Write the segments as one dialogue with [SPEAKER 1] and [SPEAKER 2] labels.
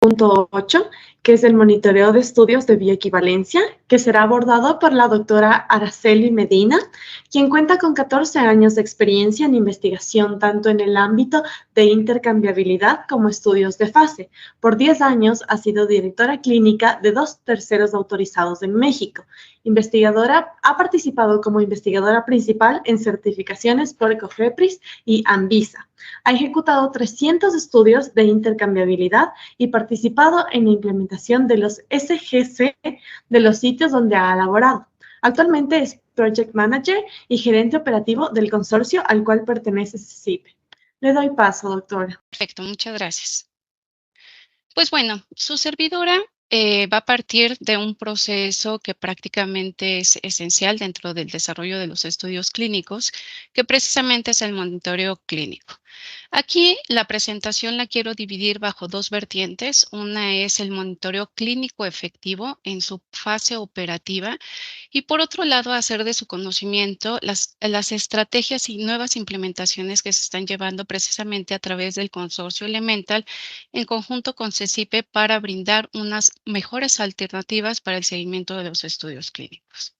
[SPEAKER 1] 8, que es el monitoreo de estudios de bioequivalencia, que será abordado por la doctora Araceli Medina, quien cuenta con 14 años de experiencia en investigación tanto en el ámbito de intercambiabilidad como estudios de fase. Por 10 años ha sido directora clínica de 2 terceros autorizados en México. Ha participado como investigadora principal en certificaciones por COFEPRIS y ANVISA. Ha ejecutado 300 estudios de intercambiabilidad y participado en la implementación de los SGC de los sitios donde ha elaborado. Actualmente es Project Manager y gerente operativo del consorcio al cual pertenece CIPE. Le doy paso, doctora.
[SPEAKER 2] Perfecto, muchas gracias. Pues bueno, su servidora va a partir de un proceso que prácticamente es esencial dentro del desarrollo de los estudios clínicos, que precisamente es el monitoreo clínico. Aquí la presentación la quiero dividir bajo dos vertientes. Una es el monitoreo clínico efectivo en su fase operativa y por otro lado hacer de su conocimiento las estrategias y nuevas implementaciones que se están llevando precisamente a través del consorcio Elemental en conjunto con CECIPE para brindar unas mejores alternativas para el seguimiento de los estudios clínicos.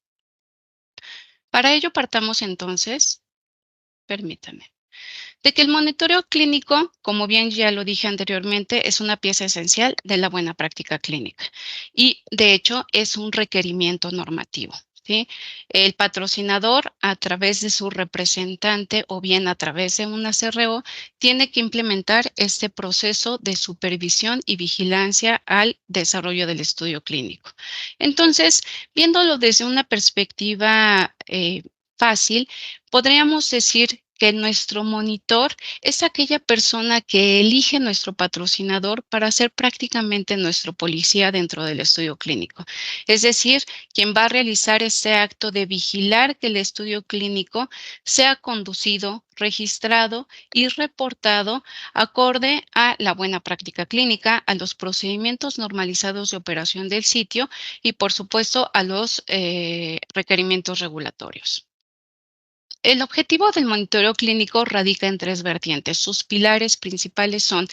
[SPEAKER 2] Para ello partamos entonces, permítame, de que el monitoreo clínico, como bien ya lo dije anteriormente, es una pieza esencial de la buena práctica clínica y, de hecho, es un requerimiento normativo, ¿sí? El patrocinador, a través de su representante o bien a través de un acerreo, tiene que implementar este proceso de supervisión y vigilancia al desarrollo del estudio clínico. Entonces, viéndolo desde una perspectiva fácil, podríamos decir que nuestro monitor es aquella persona que elige nuestro patrocinador para ser prácticamente nuestro policía dentro del estudio clínico. Es decir, quien va a realizar ese acto de vigilar que el estudio clínico sea conducido, registrado y reportado acorde a la buena práctica clínica, a los procedimientos normalizados de operación del sitio y, por supuesto, a los requerimientos regulatorios. El objetivo del monitoreo clínico radica en tres vertientes. Sus pilares principales son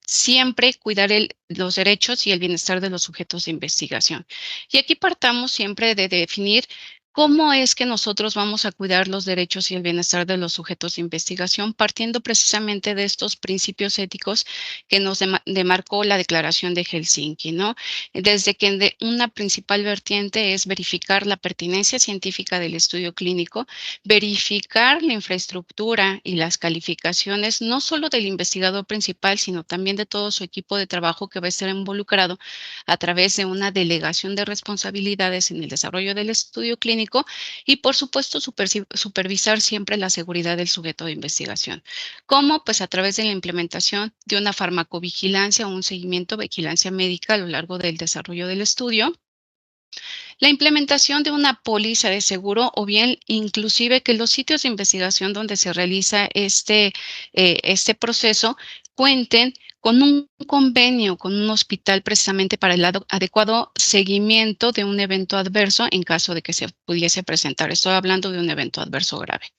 [SPEAKER 2] siempre cuidar los derechos y el bienestar de los sujetos de investigación. Y aquí partamos siempre de definir cómo es que nosotros vamos a cuidar los derechos y el bienestar de los sujetos de investigación, partiendo precisamente de estos principios éticos que nos demarcó la Declaración de Helsinki, ¿no? Desde que una principal vertiente es verificar la pertinencia científica del estudio clínico, verificar la infraestructura y las calificaciones, no solo del investigador principal, sino también de todo su equipo de trabajo que va a estar involucrado a través de una delegación de responsabilidades en el desarrollo del estudio clínico y, por supuesto, supervisar siempre la seguridad del sujeto de investigación. ¿Cómo? Pues a través de la implementación de una farmacovigilancia o un seguimiento de vigilancia médica a lo largo del desarrollo del estudio, la implementación de una póliza de seguro o bien inclusive que los sitios de investigación donde se realiza este proceso cuenten con un convenio con un hospital precisamente para el adecuado seguimiento de un evento adverso en caso de que se pudiese presentar. Estoy hablando de un evento adverso grave.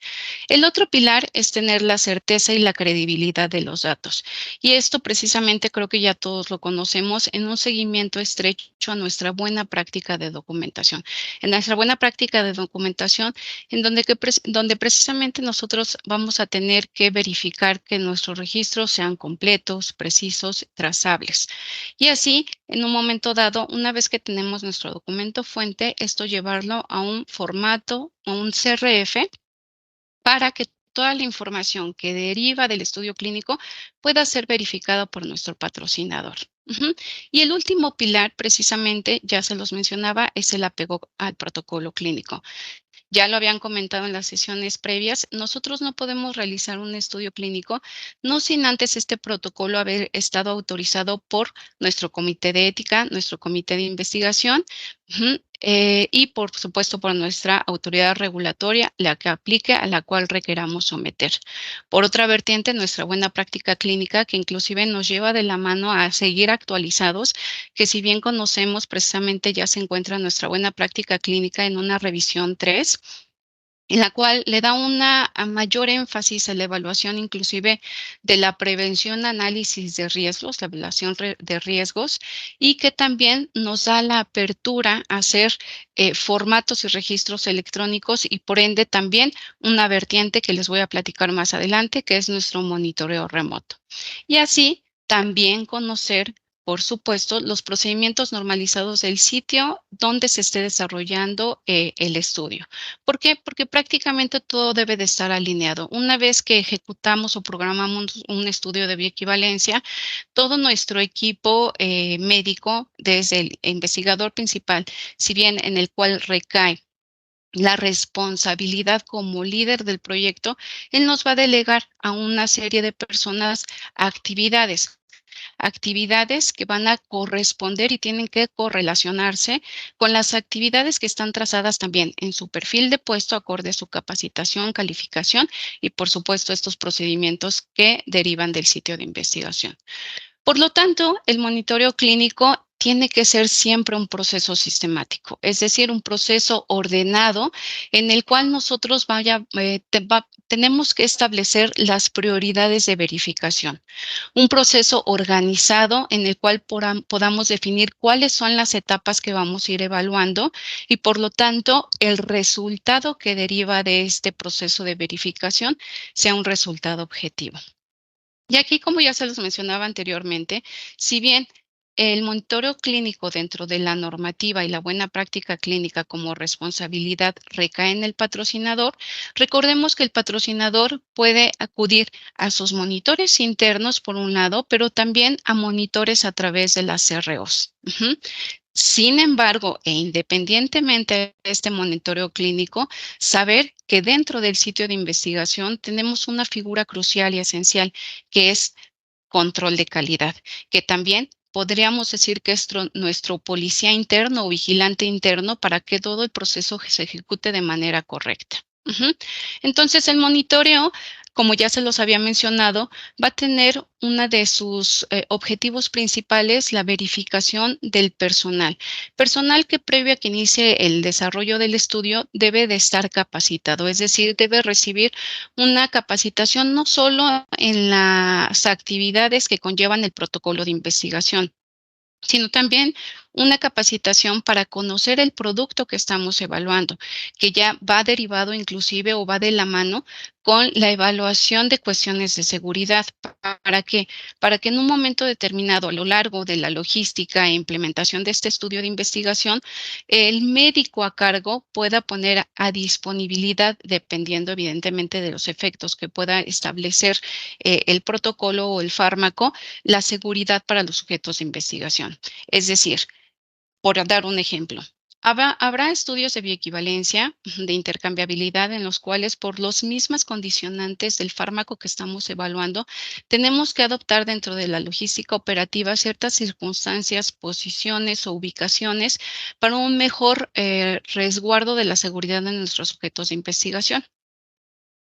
[SPEAKER 2] El otro pilar es tener la certeza y la credibilidad de los datos. Y esto precisamente creo que ya todos lo conocemos en un seguimiento estrecho a nuestra buena práctica de documentación. En nuestra buena práctica de documentación, en donde precisamente nosotros vamos a tener que verificar que nuestros registros sean completos, precisos, trazables. Y así, en un momento dado, una vez que tenemos nuestro documento fuente, esto llevarlo a un formato o un CRF para que toda la información que deriva del estudio clínico pueda ser verificada por nuestro patrocinador. Y el último pilar, precisamente, ya se los mencionaba, es el apego al protocolo clínico. Ya lo habían comentado en las sesiones previas, nosotros no podemos realizar un estudio clínico no sin antes este protocolo haber estado autorizado por nuestro comité de ética, nuestro comité de investigación, y por supuesto por nuestra autoridad regulatoria, la que aplique a la cual requeramos someter. Por otra vertiente, nuestra buena práctica clínica, que inclusive nos lleva de la mano a seguir actualizados, que si bien conocemos precisamente ya se encuentra nuestra buena práctica clínica en una revisión 3, en la cual le da una mayor énfasis a la evaluación inclusive de la prevención, análisis de riesgos, la evaluación de riesgos, y que también nos da la apertura a hacer formatos y registros electrónicos y por ende también una vertiente que les voy a platicar más adelante, que es nuestro monitoreo remoto. Y así también conocer, por supuesto, los procedimientos normalizados del sitio donde se esté desarrollando el estudio. ¿Por qué? Porque prácticamente todo debe de estar alineado. Una vez que ejecutamos o programamos un estudio de bioequivalencia, todo nuestro equipo médico, desde el investigador principal, si bien en el cual recae la responsabilidad como líder del proyecto, él nos va a delegar a una serie de personas actividades que van a corresponder y tienen que correlacionarse con las actividades que están trazadas también en su perfil de puesto acorde a su capacitación, calificación y, por supuesto, estos procedimientos que derivan del sitio de investigación. Por lo tanto, el monitoreo clínico tiene que ser siempre un proceso sistemático, es decir, un proceso ordenado en el cual nosotros tenemos que establecer las prioridades de verificación. Un proceso organizado en el cual podamos definir cuáles son las etapas que vamos a ir evaluando y, por lo tanto, el resultado que deriva de este proceso de verificación sea un resultado objetivo. Y aquí, como ya se los mencionaba anteriormente, si bien el monitoreo clínico dentro de la normativa y la buena práctica clínica como responsabilidad recae en el patrocinador, recordemos que el patrocinador puede acudir a sus monitores internos, por un lado, pero también a monitores a través de las CROs. Sin embargo, e independientemente de este monitoreo clínico, saber que dentro del sitio de investigación tenemos una figura crucial y esencial, que es control de calidad, que también podríamos decir que es nuestro policía interno o vigilante interno para que todo el proceso se ejecute de manera correcta. Entonces, el monitoreo, como ya se los había mencionado, va a tener una de sus objetivos principales, la verificación del personal. Personal que previo a que inicie el desarrollo del estudio debe de estar capacitado, es decir, debe recibir una capacitación no solo en las actividades que conllevan el protocolo de investigación, sino también una capacitación para conocer el producto que estamos evaluando, que ya va derivado inclusive o va de la mano con la evaluación de cuestiones de seguridad. ¿Para qué? Para que en un momento determinado, a lo largo de la logística e implementación de este estudio de investigación, el médico a cargo pueda poner a disponibilidad, dependiendo evidentemente de los efectos que pueda establecer el protocolo o el fármaco, la seguridad para los sujetos de investigación. Es decir, por dar un ejemplo, habrá estudios de bioequivalencia, de intercambiabilidad, en los cuales por las mismas condicionantes del fármaco que estamos evaluando, tenemos que adoptar dentro de la logística operativa ciertas circunstancias, posiciones o ubicaciones para un mejor resguardo de la seguridad de nuestros sujetos de investigación.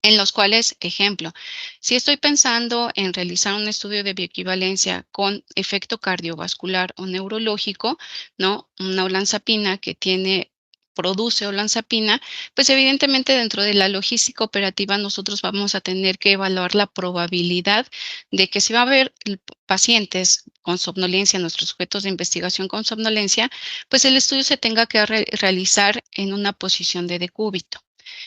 [SPEAKER 2] En los cuales, ejemplo, si estoy pensando en realizar un estudio de bioequivalencia con efecto cardiovascular o neurológico, ¿no? Una olanzapina que produce olanzapina, pues evidentemente dentro de la logística operativa nosotros vamos a tener que evaluar la probabilidad de que si va a haber pacientes con somnolencia, nuestros sujetos de investigación con somnolencia, pues el estudio se tenga que realizar en una posición de decúbito.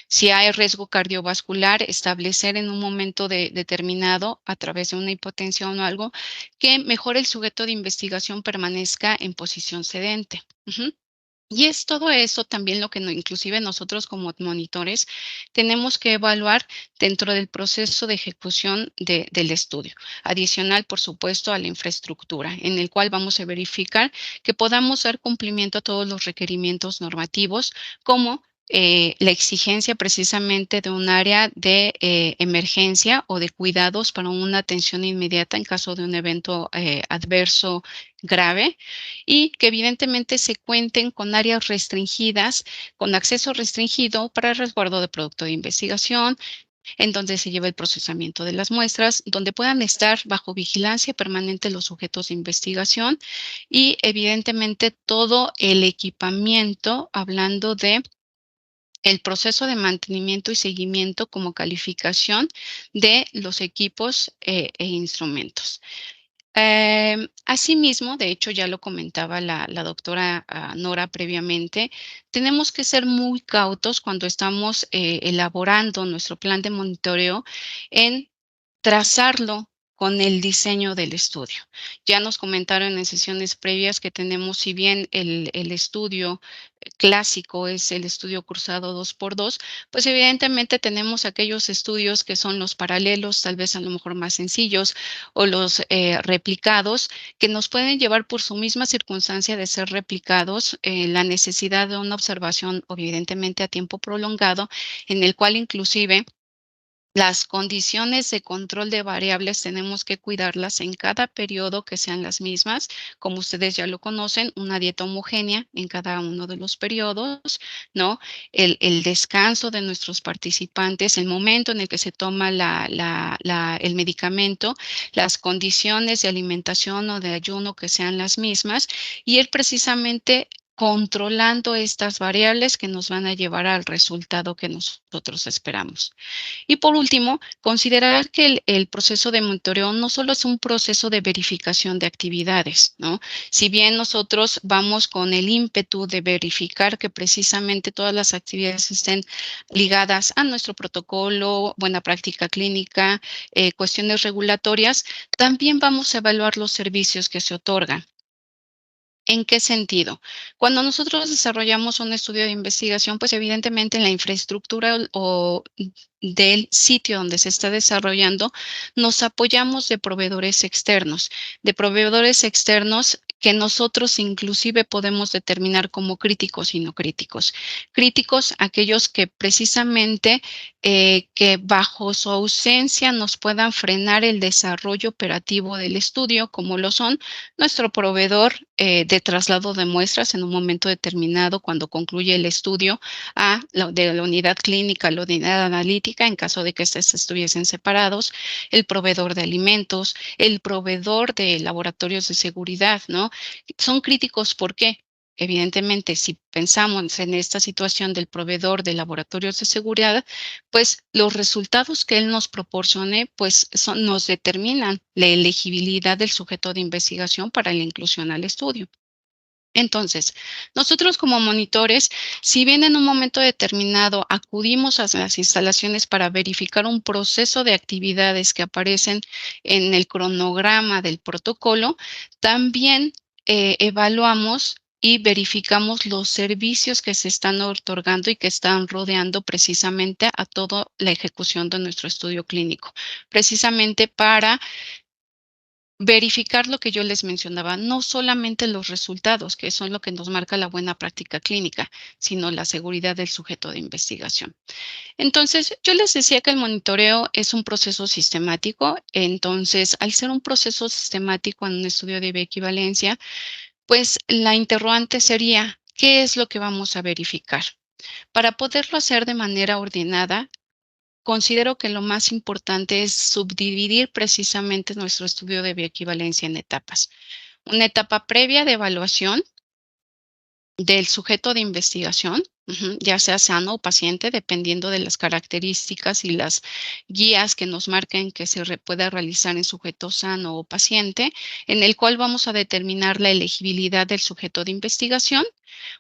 [SPEAKER 2] Si hay riesgo cardiovascular, establecer en un momento determinado, a través de una hipotensión o algo, que mejor el sujeto de investigación permanezca en posición sedente. Y es todo eso también lo que inclusive nosotros como monitores tenemos que evaluar dentro del proceso de ejecución del estudio. Adicional, por supuesto, a la infraestructura, en el cual vamos a verificar que podamos dar cumplimiento a todos los requerimientos normativos, como la exigencia precisamente de un área de emergencia o de cuidados para una atención inmediata en caso de un evento adverso grave, y que evidentemente se cuenten con áreas restringidas, con acceso restringido para el resguardo de producto de investigación, en donde se lleva el procesamiento de las muestras, donde puedan estar bajo vigilancia permanente los sujetos de investigación y evidentemente todo el equipamiento, hablando de el proceso de mantenimiento y seguimiento como calificación de los equipos e instrumentos. Asimismo, de hecho, ya lo comentaba la doctora Nora previamente, tenemos que ser muy cautos cuando estamos elaborando nuestro plan de monitoreo en trazarlo con el diseño del estudio. Ya nos comentaron en sesiones previas que tenemos, si bien el estudio clásico es el estudio cruzado 2x2, pues evidentemente tenemos aquellos estudios que son los paralelos, tal vez a lo mejor más sencillos, o los replicados, que nos pueden llevar por su misma circunstancia de ser replicados, la necesidad de una observación, evidentemente a tiempo prolongado, en el cual inclusive las condiciones de control de variables tenemos que cuidarlas en cada periodo que sean las mismas. Como ustedes ya lo conocen, una dieta homogénea en cada uno de los periodos, ¿no? El descanso de nuestros participantes, el momento en el que se toma el medicamento, las condiciones de alimentación o de ayuno que sean las mismas, y él precisamente controlando estas variables que nos van a llevar al resultado que nosotros esperamos. Y por último, considerar que el proceso de monitoreo no solo es un proceso de verificación de actividades, ¿no? Si bien nosotros vamos con el ímpetu de verificar que precisamente todas las actividades estén ligadas a nuestro protocolo, buena práctica clínica, cuestiones regulatorias, también vamos a evaluar los servicios que se otorgan. ¿En qué sentido? Cuando nosotros desarrollamos un estudio de investigación, pues evidentemente en la infraestructura o del sitio donde se está desarrollando, nos apoyamos de proveedores externos que nosotros inclusive podemos determinar como críticos y no críticos. Críticos, aquellos que precisamente que bajo su ausencia nos puedan frenar el desarrollo operativo del estudio, como lo son nuestro proveedor de traslado de muestras en un momento determinado cuando concluye el estudio de la unidad clínica a la unidad analítica en caso de que estos estuviesen separados, el proveedor de alimentos, el proveedor de laboratorios de seguridad, ¿no? Son críticos, ¿por qué? Evidentemente, si pensamos en esta situación del proveedor de laboratorios de seguridad, pues los resultados que él nos proporcione, pues nos determinan la elegibilidad del sujeto de investigación para la inclusión al estudio. Entonces, nosotros como monitores, si bien en un momento determinado acudimos a las instalaciones para verificar un proceso de actividades que aparecen en el cronograma del protocolo, también evaluamos y verificamos los servicios que se están otorgando y que están rodeando precisamente a toda la ejecución de nuestro estudio clínico, precisamente para verificar lo que yo les mencionaba, no solamente los resultados, que son lo que nos marca la buena práctica clínica, sino la seguridad del sujeto de investigación. Entonces, yo les decía que el monitoreo es un proceso sistemático. Entonces, al ser un proceso sistemático en un estudio de bioequivalencia, pues la interrogante sería, ¿qué es lo que vamos a verificar? Para poderlo hacer de manera ordenada, considero que lo más importante es subdividir precisamente nuestro estudio de bioequivalencia en etapas. Una etapa previa de evaluación del sujeto de investigación, ya sea sano o paciente, dependiendo de las características y las guías que nos marquen que se pueda realizar en sujeto sano o paciente, en el cual vamos a determinar la elegibilidad del sujeto de investigación.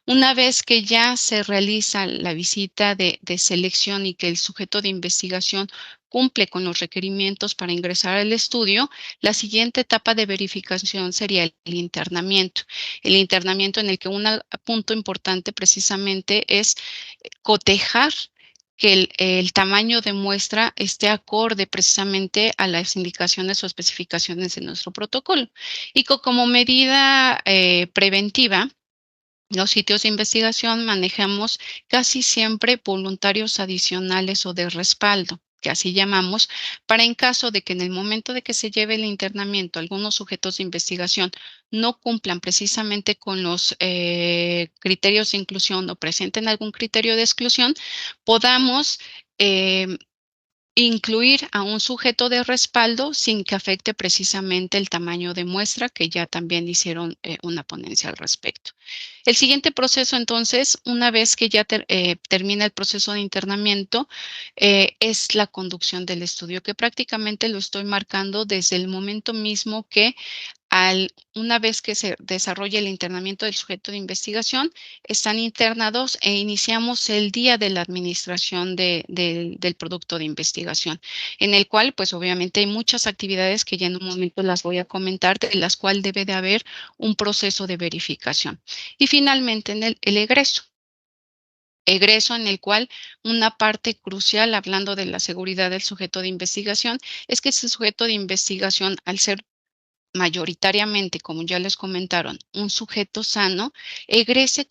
[SPEAKER 2] Una vez que ya se realiza la visita de selección y que el sujeto de investigación cumple con los requerimientos para ingresar al estudio, la siguiente etapa de verificación sería el internamiento. El internamiento en el que un punto importante precisamente es cotejar que el tamaño de muestra esté acorde precisamente a las indicaciones o especificaciones de nuestro protocolo. Y como medida preventiva, los sitios de investigación manejamos casi siempre voluntarios adicionales o de respaldo, que así llamamos, para en caso de que en el momento de que se lleve el internamiento algunos sujetos de investigación no cumplan precisamente con los criterios de inclusión o presenten algún criterio de exclusión, podamos incluir a un sujeto de respaldo sin que afecte precisamente el tamaño de muestra, que ya también hicieron una ponencia al respecto. El siguiente proceso, entonces, una vez que ya termina el proceso de internamiento, es la conducción del estudio, que prácticamente lo estoy marcando desde el momento mismo que una vez que se desarrolla el internamiento del sujeto de investigación, están internados e iniciamos el día de la administración del producto de investigación, en el cual, pues obviamente hay muchas actividades que ya en un momento las voy a comentar, de las cuales debe de haber un proceso de verificación. Y finalmente, el egreso. Egreso en el cual una parte crucial, hablando de la seguridad del sujeto de investigación, es que ese sujeto de investigación, al ser mayoritariamente, como ya les comentaron, un sujeto sano, egrese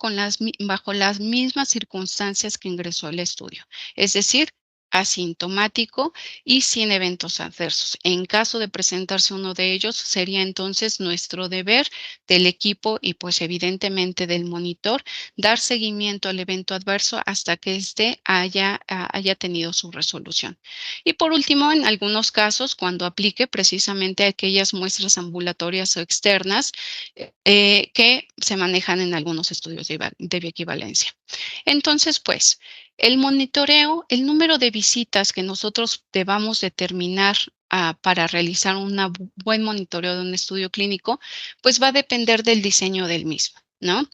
[SPEAKER 2] bajo las mismas circunstancias que ingresó al estudio, es decir, asintomático y sin eventos adversos. En caso de presentarse uno de ellos, sería entonces nuestro deber del equipo y pues evidentemente del monitor dar seguimiento al evento adverso hasta que éste haya tenido su resolución. Y por último, en algunos casos, cuando aplique precisamente aquellas muestras ambulatorias o externas que se manejan en algunos estudios de bioequivalencia. Entonces, pues, el monitoreo, el número de visitas que nosotros debamos determinar para realizar un buen monitoreo de un estudio clínico, pues va a depender del diseño del mismo, ¿no?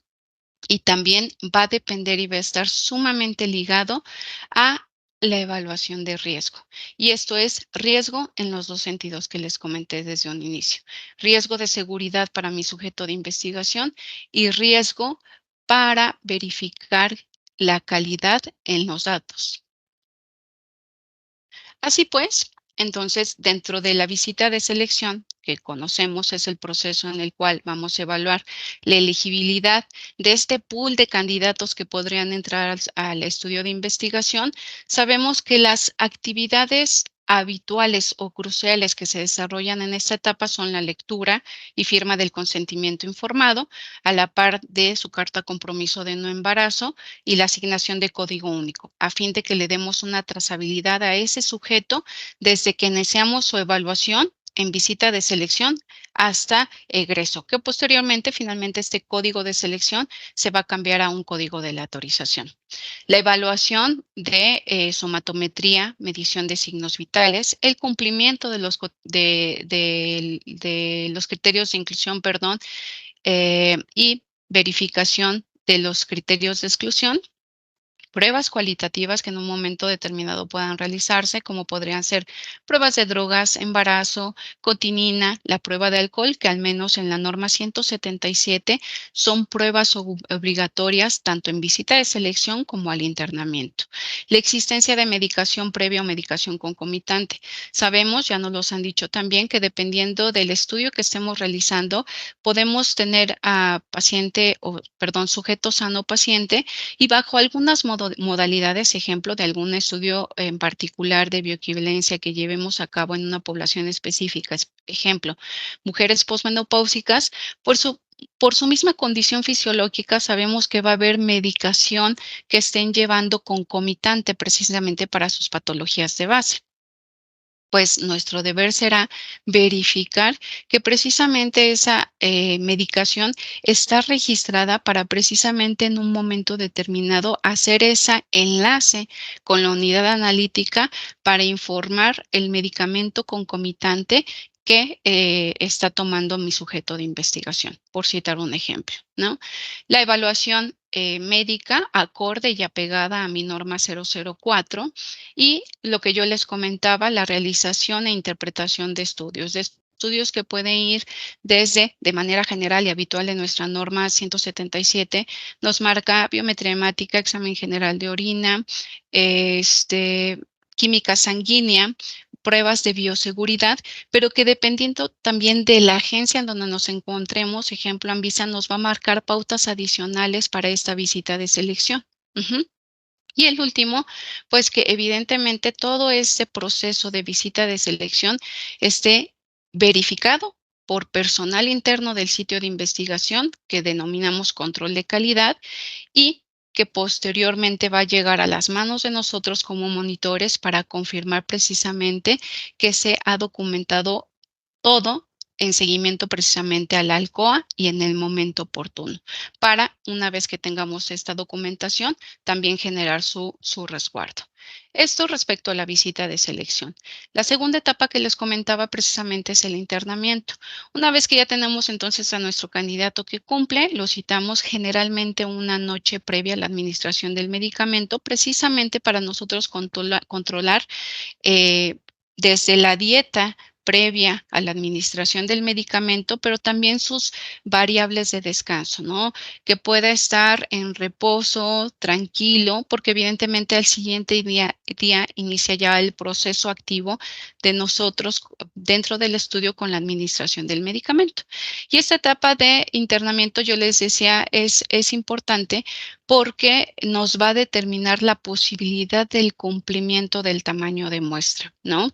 [SPEAKER 2] Y también va a depender y va a estar sumamente ligado a la evaluación de riesgo. Y esto es riesgo en los dos sentidos que les comenté desde un inicio. Riesgo de seguridad para mi sujeto de investigación y riesgo para verificar la calidad en los datos. Así pues, entonces, dentro de la visita de selección, que conocemos es el proceso en el cual vamos a evaluar la elegibilidad de este pool de candidatos que podrían entrar al estudio de investigación, sabemos que las actividades habituales o cruciales que se desarrollan en esta etapa son la lectura y firma del consentimiento informado, a la par de su carta compromiso de no embarazo y la asignación de código único, a fin de que le demos una trazabilidad a ese sujeto desde que iniciamos su evaluación en visita de selección hasta egreso, que posteriormente, finalmente, este código de selección se va a cambiar a un código de la autorización. La evaluación de somatometría, medición de signos vitales, el cumplimiento de los criterios de inclusión, perdón, y verificación de los criterios de exclusión, pruebas cualitativas que en un momento determinado puedan realizarse, como podrían ser pruebas de drogas, embarazo, cotinina, la prueba de alcohol, que al menos en la norma 177 son pruebas obligatorias tanto en visita de selección como al internamiento. La existencia de medicación previa o medicación concomitante. Sabemos, ya nos los han dicho también, que dependiendo del estudio que estemos realizando, podemos tener a sujeto sano paciente y bajo algunas modalidades, ejemplo de algún estudio en particular de bioequivalencia que llevemos a cabo en una población específica, ejemplo, mujeres posmenopáusicas, por su misma condición fisiológica, sabemos que va a haber medicación que estén llevando concomitante precisamente para sus patologías de base. Pues nuestro deber será verificar que precisamente esa medicación está registrada para precisamente en un momento determinado hacer ese enlace con la unidad analítica para informar el medicamento concomitante que está tomando mi sujeto de investigación, por citar un ejemplo, ¿no? La evaluación médica acorde y apegada a mi norma 004 y lo que yo les comentaba, la realización e interpretación de estudios que pueden ir desde, de manera general y habitual en nuestra norma 177, nos marca biometría hemática, examen general de orina, química sanguínea, pruebas de bioseguridad, pero que dependiendo también de la agencia en donde nos encontremos, ejemplo, Anvisa nos va a marcar pautas adicionales para esta visita de selección. Y el último, pues que evidentemente todo este proceso de visita de selección esté verificado por personal interno del sitio de investigación que denominamos control de calidad y que posteriormente va a llegar a las manos de nosotros como monitores para confirmar precisamente que se ha documentado todo en seguimiento precisamente al ALCOA y en el momento oportuno, para una vez que tengamos esta documentación, también generar su resguardo. Esto respecto a la visita de selección. La segunda etapa que les comentaba precisamente es el internamiento. Una vez que ya tenemos entonces a nuestro candidato que cumple, lo citamos generalmente una noche previa a la administración del medicamento, precisamente para nosotros controlar eh, desde la dieta previa a la administración del medicamento, pero también sus variables de descanso, ¿no? Que pueda estar en reposo, tranquilo, porque evidentemente al siguiente día inicia ya el proceso activo de nosotros dentro del estudio con la administración del medicamento. Y esta etapa de internamiento, yo les decía, es importante porque nos va a determinar la posibilidad del cumplimiento del tamaño de muestra, ¿no?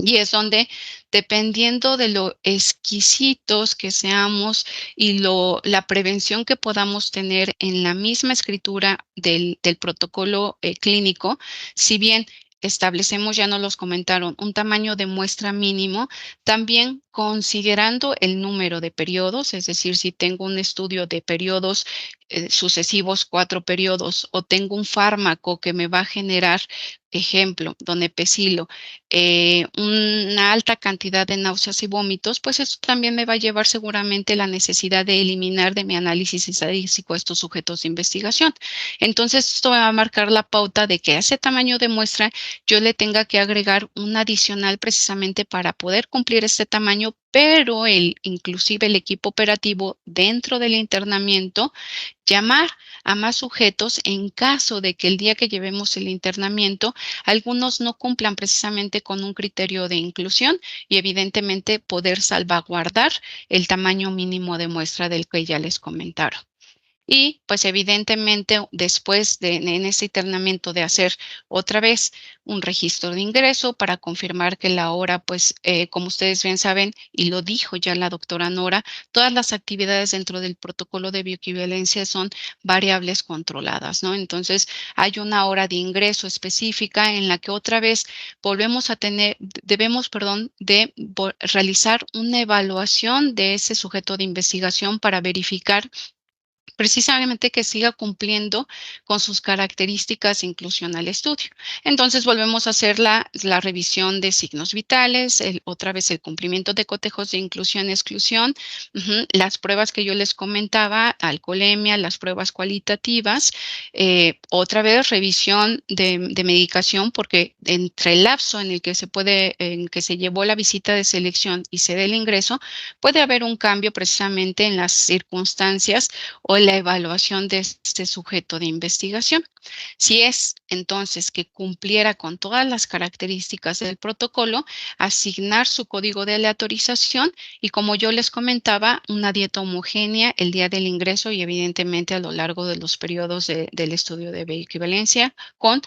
[SPEAKER 2] Y es donde, dependiendo de lo exquisitos que seamos y la prevención que podamos tener en la misma escritura del protocolo clínico, si bien establecemos, ya nos los comentaron, un tamaño de muestra mínimo, también considerando el número de periodos, es decir, si tengo un estudio de periodos sucesivos, 4 periodos, o tengo un fármaco que me va a generar, ejemplo, donepezilo, una alta cantidad de náuseas y vómitos, pues eso también me va a llevar seguramente la necesidad de eliminar de mi análisis estadístico estos sujetos de investigación. Entonces, esto va a marcar la pauta de que a ese tamaño de muestra yo le tenga que agregar un adicional precisamente para poder cumplir este tamaño, pero inclusive el equipo operativo dentro del internamiento llamar a más sujetos en caso de que el día que llevemos el internamiento algunos no cumplan precisamente con un criterio de inclusión y evidentemente poder salvaguardar el tamaño mínimo de muestra del que ya les comentaron. Y pues evidentemente después en ese internamiento de hacer otra vez un registro de ingreso para confirmar que la hora, pues como ustedes bien saben, y lo dijo ya la doctora Nora, todas las actividades dentro del protocolo de bioequivalencia son variables controladas, ¿no? Entonces hay una hora de ingreso específica en la que otra vez debemos, perdón, de realizar una evaluación de ese sujeto de investigación para verificar precisamente que siga cumpliendo con sus características de inclusión al estudio. Entonces volvemos a hacer la revisión de signos vitales, otra vez el cumplimiento de cotejos de inclusión-exclusión, las pruebas que yo les comentaba, alcoholemia, las pruebas cualitativas, otra vez revisión de medicación, porque entre el lapso en que se llevó la visita de selección y se dé el ingreso, puede haber un cambio precisamente en las circunstancias o la evaluación de este sujeto de investigación. Si es entonces que cumpliera con todas las características del protocolo, asignar su código de aleatorización y, como yo les comentaba, una dieta homogénea el día del ingreso y evidentemente a lo largo de los periodos del estudio de bioequivalencia con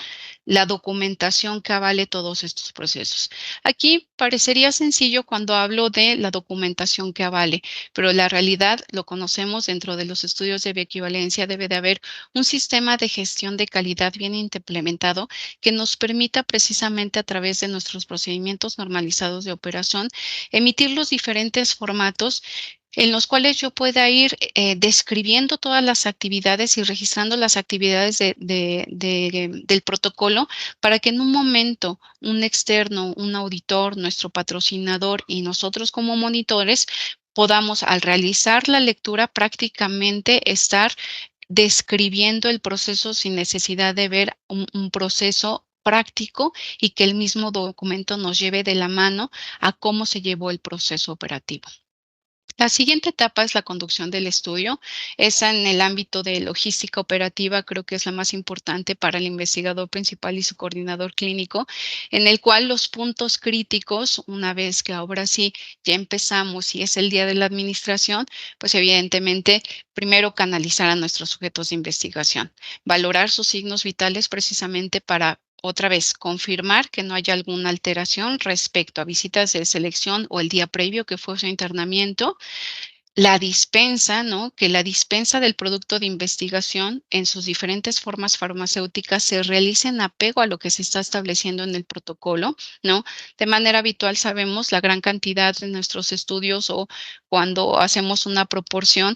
[SPEAKER 2] la documentación que avale todos estos procesos. Aquí parecería sencillo cuando hablo de la documentación que avale, pero la realidad lo conocemos dentro de los estudios de bioequivalencia. Debe de haber un sistema de gestión de calidad bien implementado que nos permita precisamente a través de nuestros procedimientos normalizados de operación emitir los diferentes formatos en los cuales yo pueda ir describiendo todas las actividades y registrando las actividades del protocolo para que en un momento un externo, un auditor, nuestro patrocinador y nosotros como monitores podamos, al realizar la lectura, prácticamente estar describiendo el proceso sin necesidad de ver un proceso práctico y que el mismo documento nos lleve de la mano a cómo se llevó el proceso operativo. La siguiente etapa es la conducción del estudio. Esa en el ámbito de logística operativa creo que es la más importante para el investigador principal y su coordinador clínico, en el cual los puntos críticos, una vez que ahora sí ya empezamos y es el día de la administración, pues evidentemente primero canalizar a nuestros sujetos de investigación, valorar sus signos vitales precisamente para otra vez, confirmar que no haya alguna alteración respecto a visitas de selección o el día previo que fue su internamiento. la dispensa, ¿no? Que la dispensa del producto de investigación en sus diferentes formas farmacéuticas se realice en apego a lo que se está estableciendo en el protocolo, ¿no? De manera habitual sabemos la gran cantidad de nuestros estudios o cuando hacemos una proporción,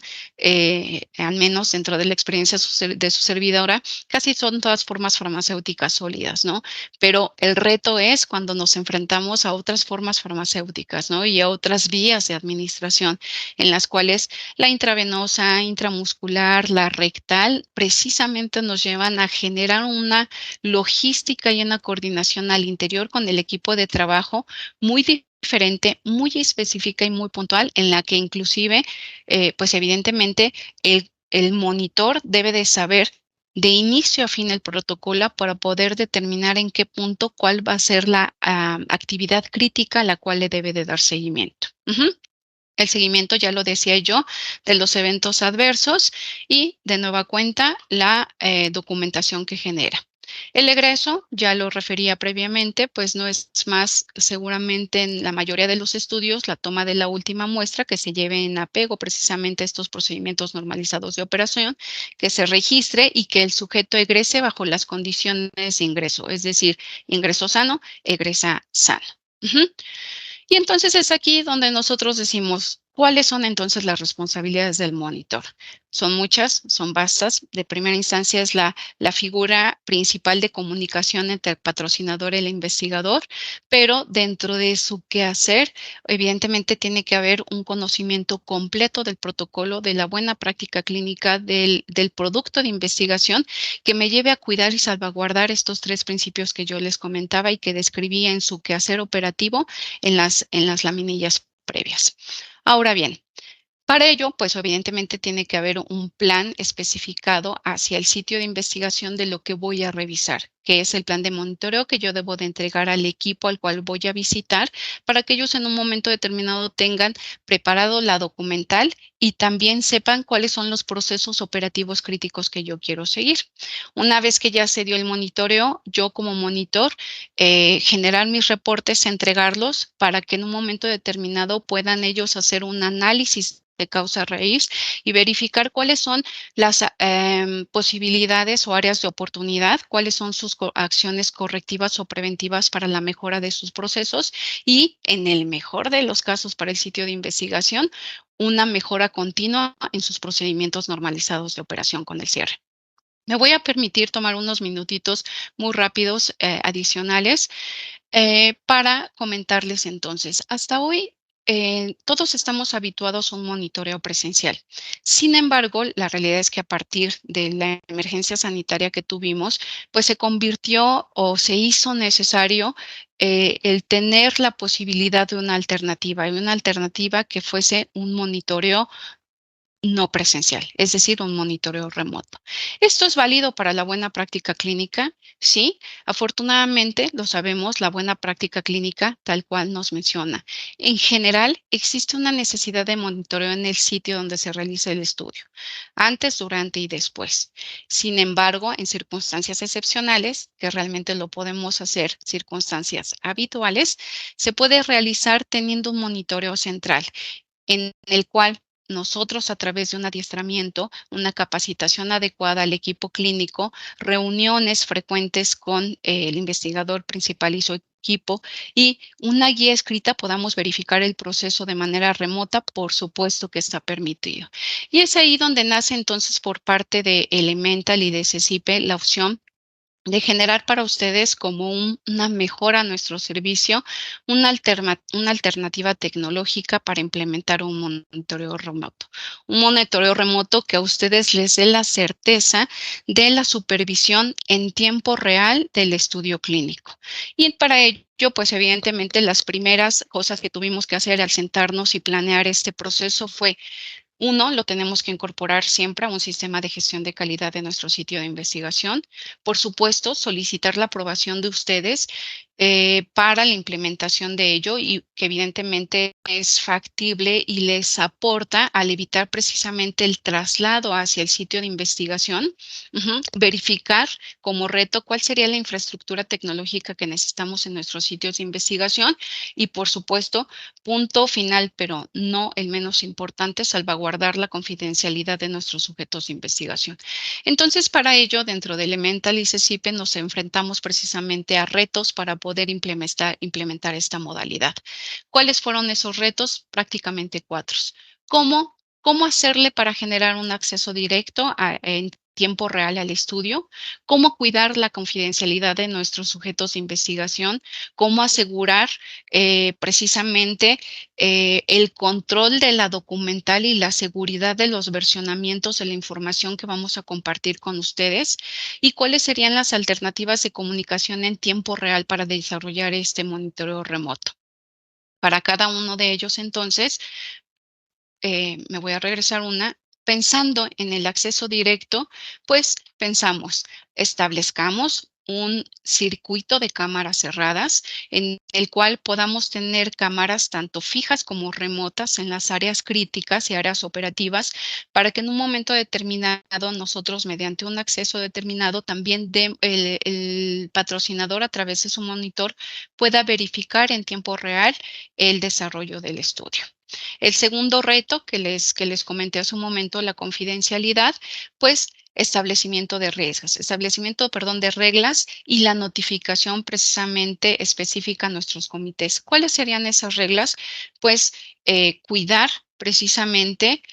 [SPEAKER 2] al menos dentro de la experiencia de su servidora, casi son todas formas farmacéuticas sólidas, ¿no? Pero el reto es cuando nos enfrentamos a otras formas farmacéuticas, ¿no? Y a otras vías de administración en las cuales la intravenosa, intramuscular, la rectal, precisamente nos llevan a generar una logística y una coordinación al interior con el equipo de trabajo muy diferente, muy específica y muy puntual, en la que inclusive, pues evidentemente, el monitor debe de saber de inicio a fin el protocolo para poder determinar en qué punto cuál va a ser la actividad crítica a la cual le debe de dar seguimiento. El seguimiento, ya lo decía yo, de los eventos adversos y de nueva cuenta la documentación que genera. El egreso, ya lo refería previamente, pues no es más seguramente en la mayoría de los estudios la toma de la última muestra que se lleve en apego precisamente a estos procedimientos normalizados de operación, que se registre y que el sujeto egrese bajo las condiciones de ingreso, es decir, ingreso sano, egresa sano. Y entonces es aquí donde nosotros decimos, ¿cuáles son entonces las responsabilidades del monitor? Son muchas, son vastas. De primera instancia es la figura principal de comunicación entre el patrocinador y el investigador, pero dentro de su quehacer, evidentemente tiene que haber un conocimiento completo del protocolo, de la buena práctica clínica del producto de investigación que me lleve a cuidar y salvaguardar estos tres principios que yo les comentaba y que describía en su quehacer operativo en las laminillas previas. Ahora bien, para ello, pues evidentemente tiene que haber un plan especificado hacia el sitio de investigación de lo que voy a revisar, que es el plan de monitoreo que yo debo de entregar al equipo al cual voy a visitar para que ellos en un momento determinado tengan preparado la documental y también sepan cuáles son los procesos operativos críticos que yo quiero seguir. Una vez que ya se dio el monitoreo, yo como monitor, generar mis reportes, entregarlos para que en un momento determinado puedan ellos hacer un análisis de causa raíz y verificar cuáles son las posibilidades o áreas de oportunidad, cuáles son sus acciones correctivas o preventivas para la mejora de sus procesos y, en el mejor de los casos para el sitio de investigación, una mejora continua en sus procedimientos normalizados de operación con el cierre. Me voy a permitir tomar unos minutitos muy rápidos adicionales para comentarles entonces. Hasta hoy todos estamos habituados a un monitoreo presencial. Sin embargo, la realidad es que a partir de la emergencia sanitaria que tuvimos, pues se convirtió o se hizo necesario el tener la posibilidad de una alternativa y una alternativa que fuese un monitoreo no presencial, es decir, un monitoreo remoto. ¿Esto es válido para la buena práctica clínica? Sí, afortunadamente lo sabemos, la buena práctica clínica tal cual nos menciona. En general, existe una necesidad de monitoreo en el sitio donde se realiza el estudio, antes, durante y después. Sin embargo, en circunstancias excepcionales, que realmente lo podemos hacer, circunstancias habituales, se puede realizar teniendo un monitoreo central en el cual nosotros a través de un adiestramiento, una capacitación adecuada al equipo clínico, reuniones frecuentes con el investigador principal y su equipo y una guía escrita podamos verificar el proceso de manera remota, por supuesto que está permitido. Y es ahí donde nace entonces por parte de Elemental y de CECIPE la opción de generar para ustedes como una mejora a nuestro servicio, una alternativa tecnológica para implementar un monitoreo remoto. Un monitoreo remoto que a ustedes les dé la certeza de la supervisión en tiempo real del estudio clínico. Y para ello, pues evidentemente las primeras cosas que tuvimos que hacer al sentarnos y planear este proceso fue uno, lo tenemos que incorporar siempre a un sistema de gestión de calidad de nuestro sitio de investigación. Por supuesto, solicitar la aprobación de ustedes para la implementación de ello y que evidentemente es factible y les aporta al evitar precisamente el traslado hacia el sitio de investigación. Verificar como reto cuál sería la infraestructura tecnológica que necesitamos en nuestros sitios de investigación y, por supuesto, punto final, pero no el menos importante, salvaguardar la confidencialidad de nuestros sujetos de investigación. Entonces, para ello, dentro de Elemental y CECIPE nos enfrentamos precisamente a retos para poder implementar esta modalidad. ¿Cuáles fueron esos retos? Prácticamente cuatro. ¿Cómo hacerle para generar un acceso directo en tiempo real al estudio? ¿Cómo cuidar la confidencialidad de nuestros sujetos de investigación? ¿Cómo asegurar precisamente el control de la documental y la seguridad de los versionamientos de la información que vamos a compartir con ustedes? ¿Y cuáles serían las alternativas de comunicación en tiempo real para desarrollar este monitoreo remoto? Para cada uno de ellos, entonces, me voy a regresar una. Pensando en el acceso directo, pues pensamos, establezcamos un circuito de cámaras cerradas en el cual podamos tener cámaras tanto fijas como remotas en las áreas críticas y áreas operativas para que en un momento determinado nosotros mediante un acceso determinado también el patrocinador a través de su monitor pueda verificar en tiempo real el desarrollo del estudio. El segundo reto que les comenté hace un momento, la confidencialidad, pues establecimiento de reglas y la notificación precisamente específica a nuestros comités. ¿Cuáles serían esas reglas? Pues cuidar precisamente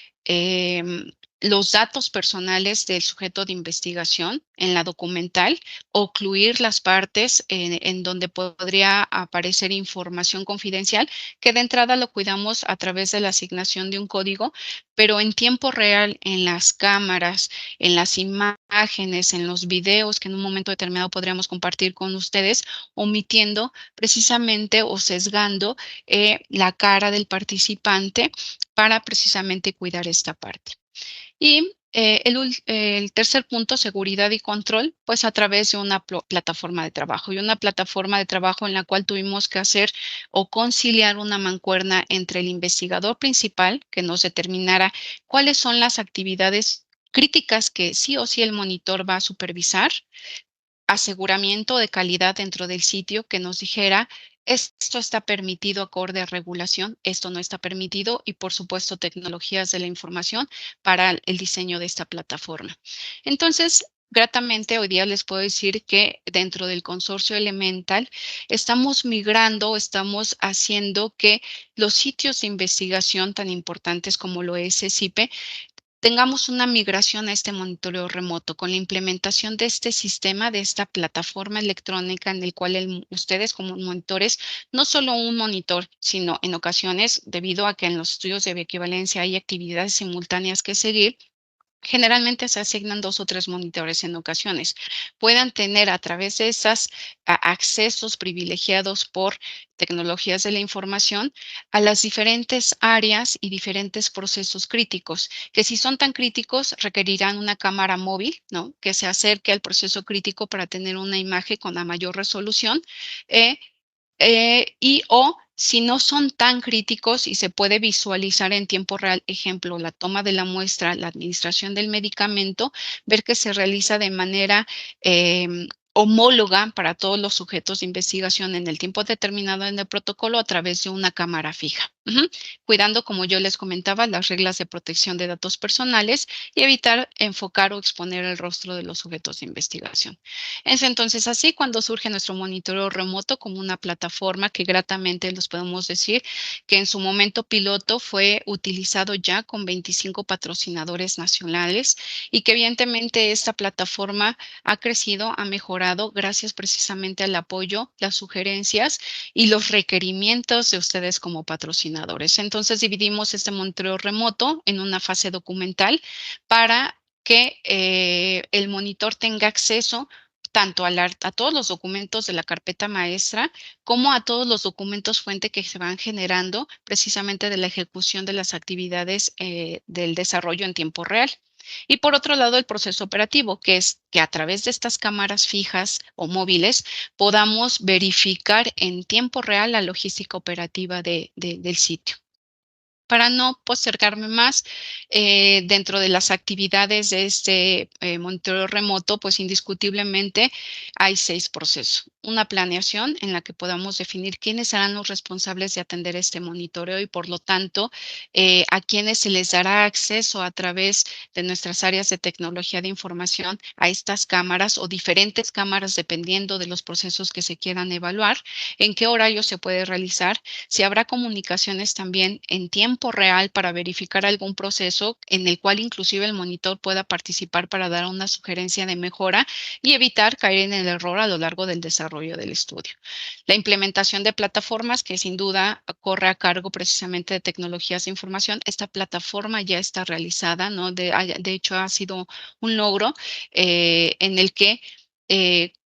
[SPEAKER 2] los datos personales del sujeto de investigación en la documental, ocluir las partes en donde podría aparecer información confidencial, que de entrada lo cuidamos a través de la asignación de un código, pero en tiempo real, en las cámaras, en las imágenes, en los videos que en un momento determinado podríamos compartir con ustedes, omitiendo precisamente o sesgando la cara del participante para precisamente cuidar esta parte. Y el tercer punto, seguridad y control, pues a través de una plataforma de trabajo y una plataforma de trabajo en la cual tuvimos que hacer o conciliar una mancuerna entre el investigador principal que nos determinara cuáles son las actividades críticas que sí o sí el monitor va a supervisar, aseguramiento de calidad dentro del sitio que nos dijera esto está permitido acorde a regulación, esto no está permitido y por supuesto tecnologías de la información para el diseño de esta plataforma. Entonces, gratamente hoy día les puedo decir que dentro del consorcio Elemental estamos migrando, estamos haciendo que los sitios de investigación tan importantes como lo es CECIPE tengamos una migración a este monitoreo remoto con la implementación de este sistema, de esta plataforma electrónica en el cual ustedes como monitores, no solo un monitor, sino en ocasiones, debido a que en los estudios de bioequivalencia hay actividades simultáneas que seguir, generalmente se asignan 2 o 3 monitores en ocasiones. Puedan tener a través de esas accesos privilegiados por tecnologías de la información a las diferentes áreas y diferentes procesos críticos, que si son tan críticos requerirán una cámara móvil, ¿no? Que se acerque al proceso crítico para tener una imagen con la mayor resolución, y o si no son tan críticos y se puede visualizar en tiempo real, ejemplo, la toma de la muestra, la administración del medicamento, ver que se realiza de manera homóloga para todos los sujetos de investigación en el tiempo determinado en el protocolo a través de una cámara fija. Cuidando, como yo les comentaba, las reglas de protección de datos personales y evitar enfocar o exponer el rostro de los sujetos de investigación. Es entonces así cuando surge nuestro monitoreo remoto como una plataforma que gratamente les podemos decir que en su momento piloto fue utilizado ya con 25 patrocinadores nacionales y que evidentemente esta plataforma ha crecido, ha mejorado gracias precisamente al apoyo, las sugerencias y los requerimientos de ustedes como patrocinadores. Entonces dividimos este monitoreo remoto en una fase documental para que el monitor tenga acceso tanto a todos los documentos de la carpeta maestra como a todos los documentos fuente que se van generando precisamente de la ejecución de las actividades del desarrollo en tiempo real. Y por otro lado, el proceso operativo, que es que a través de estas cámaras fijas o móviles podamos verificar en tiempo real la logística operativa del sitio. Para no postergarme más, dentro de las actividades de este monitoreo remoto, pues indiscutiblemente hay 6 procesos. Una planeación en la que podamos definir quiénes serán los responsables de atender este monitoreo y, por lo tanto, a quienes se les dará acceso a través de nuestras áreas de tecnología de información a estas cámaras o diferentes cámaras, dependiendo de los procesos que se quieran evaluar, en qué horario se puede realizar, si habrá comunicaciones también en tiempo real para verificar algún proceso en el cual inclusive el monitor pueda participar para dar una sugerencia de mejora y evitar caer en el error a lo largo del desarrollo del estudio. La implementación de plataformas que sin duda corre a cargo precisamente de tecnologías de información. Esta plataforma ya está realizada, ¿no? De hecho, ha sido un logro en el que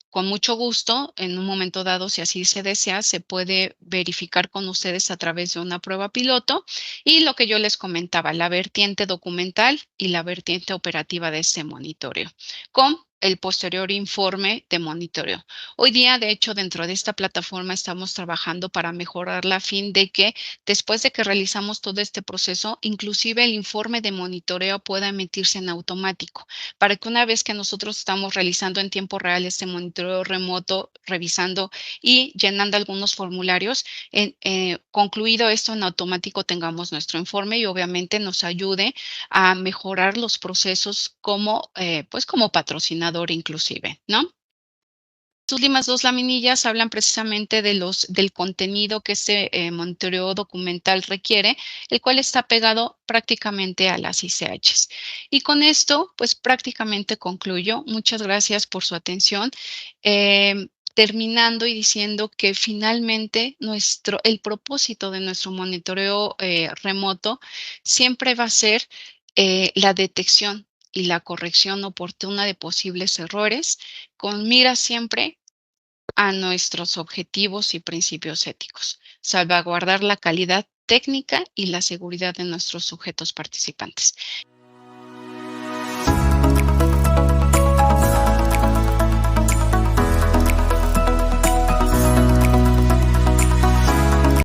[SPEAKER 2] con mucho gusto, en un momento dado, si así se desea, se puede verificar con ustedes a través de una prueba piloto y lo que yo les comentaba, la vertiente documental y la vertiente operativa de este monitoreo, con el posterior informe de monitoreo. Hoy día, de hecho, dentro de esta plataforma estamos trabajando para mejorarla a fin de que después de que realizamos todo este proceso, inclusive el informe de monitoreo pueda emitirse en automático, para que una vez que nosotros estamos realizando en tiempo real este monitoreo remoto, revisando y llenando algunos formularios, concluido esto en automático tengamos nuestro informe y obviamente nos ayude a mejorar los procesos como, pues como patrocinador inclusive, ¿no? Las últimas 2 laminillas hablan precisamente del contenido que este monitoreo documental requiere, el cual está pegado prácticamente a las ICHs. Y con esto, pues prácticamente concluyo. Muchas gracias por su atención. Terminando y diciendo que finalmente el propósito de nuestro monitoreo remoto siempre va a ser la detección y la corrección oportuna de posibles errores, con mira siempre a nuestros objetivos y principios éticos, salvaguardar la calidad técnica y la seguridad de nuestros sujetos participantes.